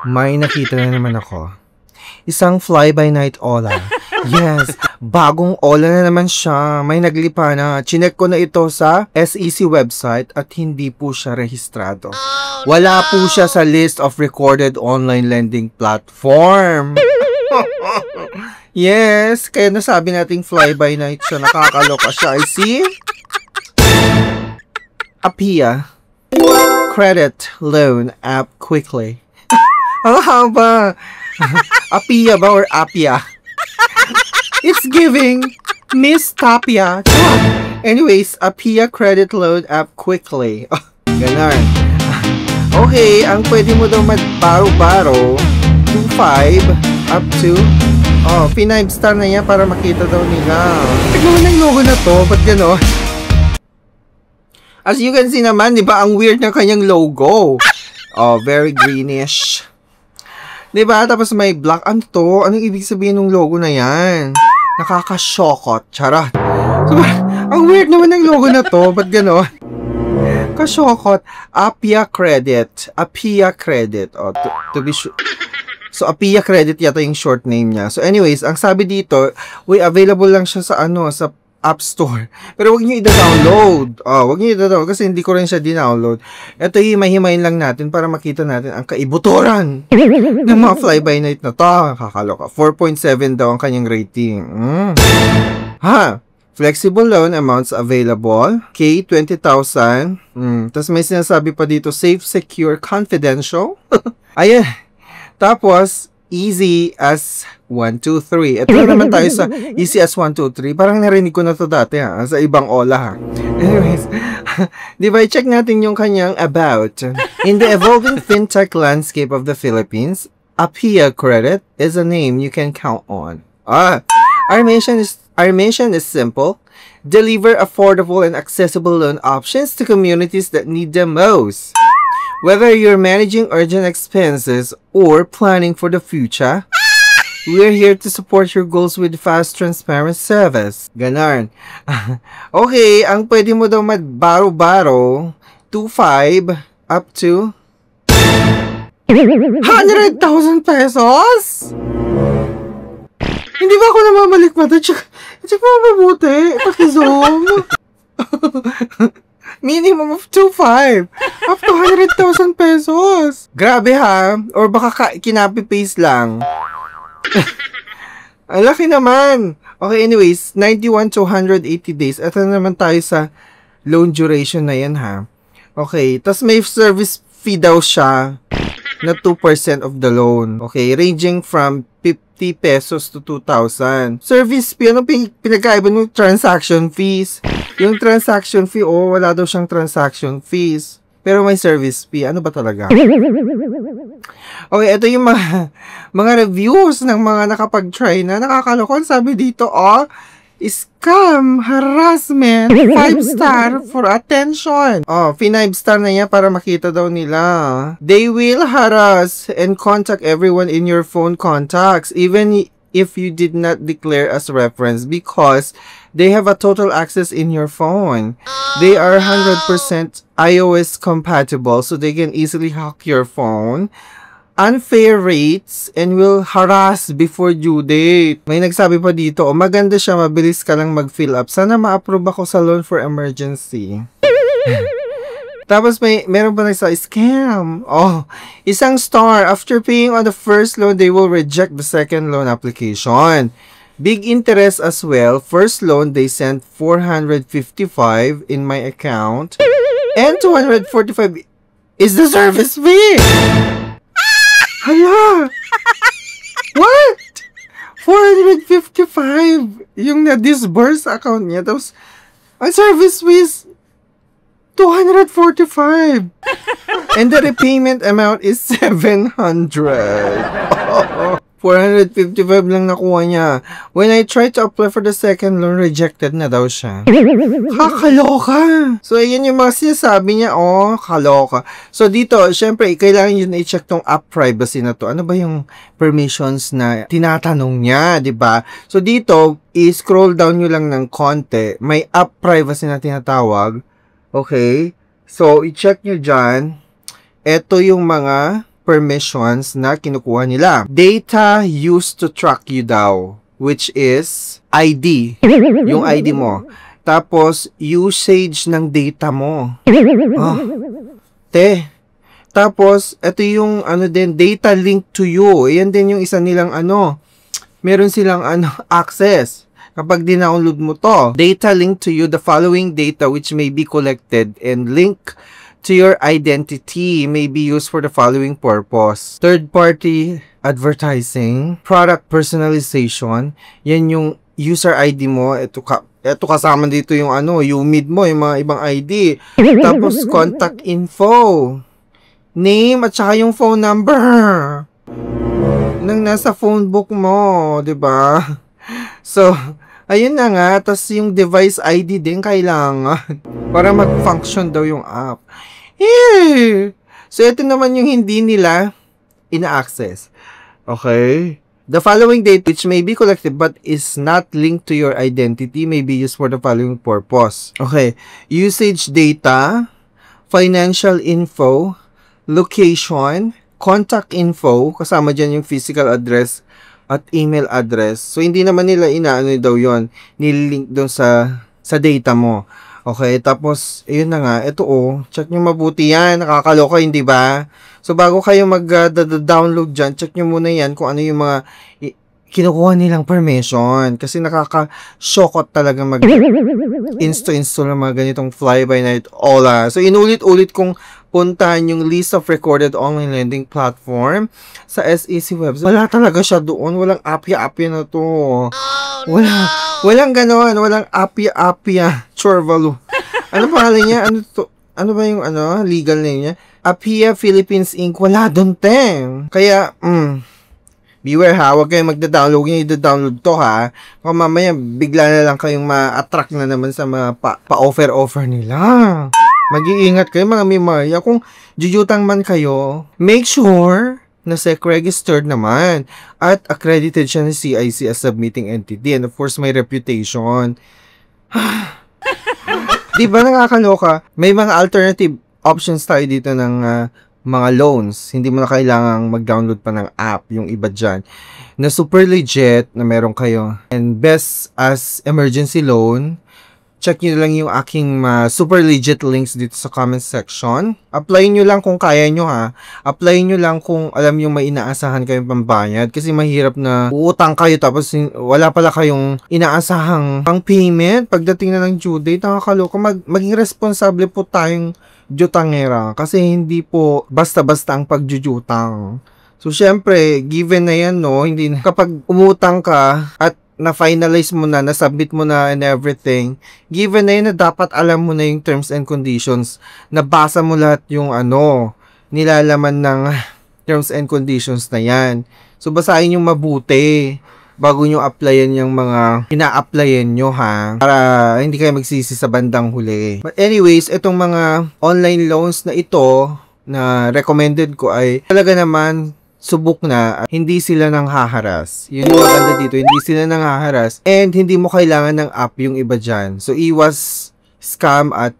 May nakita na naman ako. Isang fly-by-night Ola. Yes, bagong Ola na naman siya. May naglipa na. Chinek ko na ito sa SEC website at hindi po siya rehistrado. Wala po siya sa list of recorded online lending platform. Yes, kaya nasabi nating fly-by-night siya. Nakakaloka siya. I see? Apia. Credit loan app quickly. Ang haba. Apia ba or Apia? It's giving Miss Tapia. Anyways, Apia credit loan app quickly. Oh, ganon. Okay, ang pwede mo daw magbaro-baro 2.5 up to P9 star na yan para makita daw nila. Tignan mo ng logo na to. Ba't gano'n? As you can see naman, di ba, ang weird ng kanyang logo. Oh, very greenish. Di ba? Tapos may black. Ano to? Anong ibig sabihin ng logo na yan? Nakakasyokot. Charot. So, ang weird naman ng logo na to. Ba't gano'n? Kasyokot. Apia Credit. Apia Credit. Oh, to be sure. So, Apia Credit yata yung short name niya. So, anyways, ang sabi dito, available lang siya sa sa App Store. Pero wag niyo i-download. Wag niyo i-download kasi hindi ko rin siya din-download. Ito himay-himayin lang natin para makita natin ang kaibuturan ng mga fly-by-night na to. Kakaloka. 4.7 daw ang kanyang rating. Flexible loan amounts available. K, 20,000. Tapos may sinasabi pa dito, safe, secure, confidential. Ayan. Tapos, easy as 1, 2, 3. Ito naman tayo sa easy as 1, 2, 3. Parang narinig ko na to dati sa ibang Ola Anyways, di ba, i-check natin yung kanyang about. In the evolving fintech landscape of the Philippines, Apia Credit is a name you can count on. Our mission is simple. Deliver affordable and accessible loan options to communities that need them most. Whether you're managing urgent expenses or planning for the future, we're here to support your goals with fast, transparent service. Ganon. Okay, ang pwede mo daw magbaro-baro, 2.5 up to 100,000 pesos? Hindi ba ako namamalik mata? Check mo mabuti. Paki-zoom. Minimum of 2.5 up to 100,000 pesos. Grabe ha. Or baka kinapi-paste lang. Ang laki naman. Okay, anyways, 91 to 180 days. Ito naman tayo sa loan duration na yan ha. Okay, tas may service fee daw siya na 2% of the loan. Okay, ranging from 50 pesos to 2,000. Service fee, ano pinagkaiba ng transaction fees? Yung transaction fee, wala daw siyang transaction fees. Pero may service fee. Ano ba talaga? Okay, ito yung mga reviews ng mga nakapag-try na. Nakakalokon. Sabi dito, scam, harassment, 5-star for attention. P9 star na niya para makita daw nila. They will harass and contact everyone in your phone contacts, even if you did not declare as reference, because they have a total access in your phone. They are 100% iOS compatible, so they can easily hack your phone. Unfair rates and will harass before due date. May nagsabi pa dito, maganda siya, mabilis ka lang mag-fill up. Sana ma-approve ako sa loan for emergency. Tapos meron pa nagsabi, scam. Isang star. After paying on the first loan, they will reject the second loan application. Big interest as well. First loan, they sent 455 in my account. And 245 is the service fee. Hala! What? 455 yung na-disburse account niya. Tapos, ang service fee is 245. And the repayment amount is 700. 455 lang nakuha niya. When I tried to apply for the second loan, rejected na daw siya. Kakaloka! So, ayan yung mga sinasabi niya. Kaloka. So, dito, syempre, kailangan yun i-check tong app privacy na to. Ano ba yung permissions na tinatanong niya, di ba? So, dito, i-scroll down nyo lang ng konti. May app privacy na tinatawag. Okay? So, i-check nyo dyan. Ito yung mga permissions na kinukuha nila. Data used to track you daw, which is ID. Yung ID mo. Tapos, usage ng data mo. Oh, tapos, ito yung data linked to you. Ayan din yung isa nilang meron silang access. Kapag dinownload mo to, data linked to you, the following data which may be collected and linked to your identity may be used for the following purpose. Third-party advertising, product personalization, yan yung user ID mo. Ito kasama dito yung UMID mo, yung mga ibang ID. Tapos contact info, name at saka yung phone number nang nasa phone book mo, 'di ba? So, ayun na nga, tas yung device ID din kailangan para mag-function daw yung app. So, ito naman yung hindi nila ina-access. Okay? The following data which may be collected but is not linked to your identity may be used for the following purpose. Okay. Usage data, financial info, location, contact info, kasama dyan yung physical address at email address. So, hindi naman nila daw yon, nililink doon sa data mo. Okay, tapos, ayun na nga, ito check nyo mabuti yan, nakakaloka, hindi ba? So, bago kayo mag-download dyan, check nyo muna yan kung ano yung mga kinukuha nilang permission. Kasi nakaka-shockot talaga mag-install ng mga ganitong fly-by-night OLA. So, inulit-ulit kong puntahan yung list of recorded online lending platform sa SEC website. Wala talaga siya doon. Walang apya-apya na to. Walang ganon. Walang apya-apya. Chorvalu. Ano pangalan niya? Ano ba yung legal name niya? Apia Philippines Inc. Wala doon, teng. Kaya, beware ha. Huwag kayong magda-download. Huwag nyo i-download to ha. Kung mamaya, bigla na lang kayong ma-attract na naman sa mga pa-offer-offer nila. Mag-iingat kayo mga Mimarya. Kung jujutang man kayo, make sure na SEC-registered naman at accredited siya ng CIC as submitting entity and of course may reputation. Di ba nakakaloka? May mga alternative options tayo dito ng mga loans. Hindi mo na kailangang mag-download pa ng app, yung iba dyan, na super legit na meron kayo. And best as emergency loan, check nyo lang yung aking super legit links dito sa comment section. Apply nyo lang kung kaya nyo ha. Apply nyo lang kung alam nyo may inaasahan kayong pambayad. Kasi mahirap na uutang kayo tapos wala pala kayong inaasahang pang payment. Pagdating na ng due date, nakakaloka. Maging responsable po tayong jutangera. Kasi hindi po basta-basta ang pagjujutang. So, syempre, given na yan, no, hindi na, kapag umutang ka at na-finalize mo na, na-submit mo na and everything, given na yun na dapat alam mo na yung terms and conditions, nabasa mo lahat yung nilalaman ng terms and conditions na yan. So, basahin yung mabuti bago nyo applyan yung mga ina-applyan nyo ha, para hindi kayo magsisi sa bandang huli. But anyways, itong mga online loans na ito na recommended ko ay talaga naman subok na at hindi sila nang haharas. Yun yung maganda dito, hindi sila nang haharas and hindi mo kailangan ng app yung iba dyan. So, iwas scam at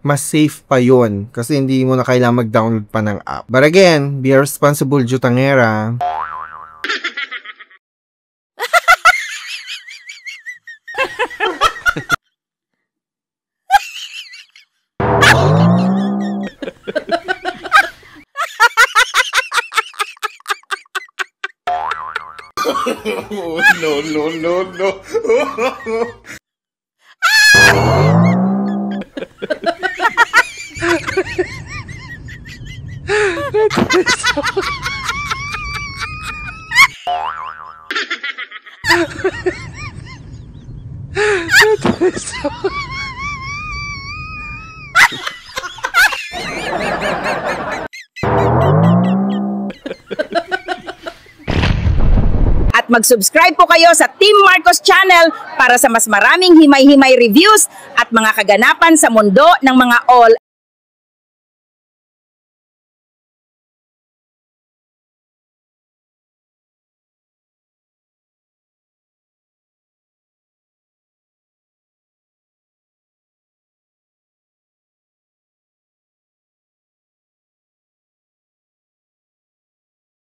mas safe pa yun kasi hindi mo na kailangan mag-download pa ng app. But again, be a responsible jutangera. No. Mag-subscribe po kayo sa Team Marcos Channel para sa mas maraming himay-himay reviews at mga kaganapan sa mundo ng mga all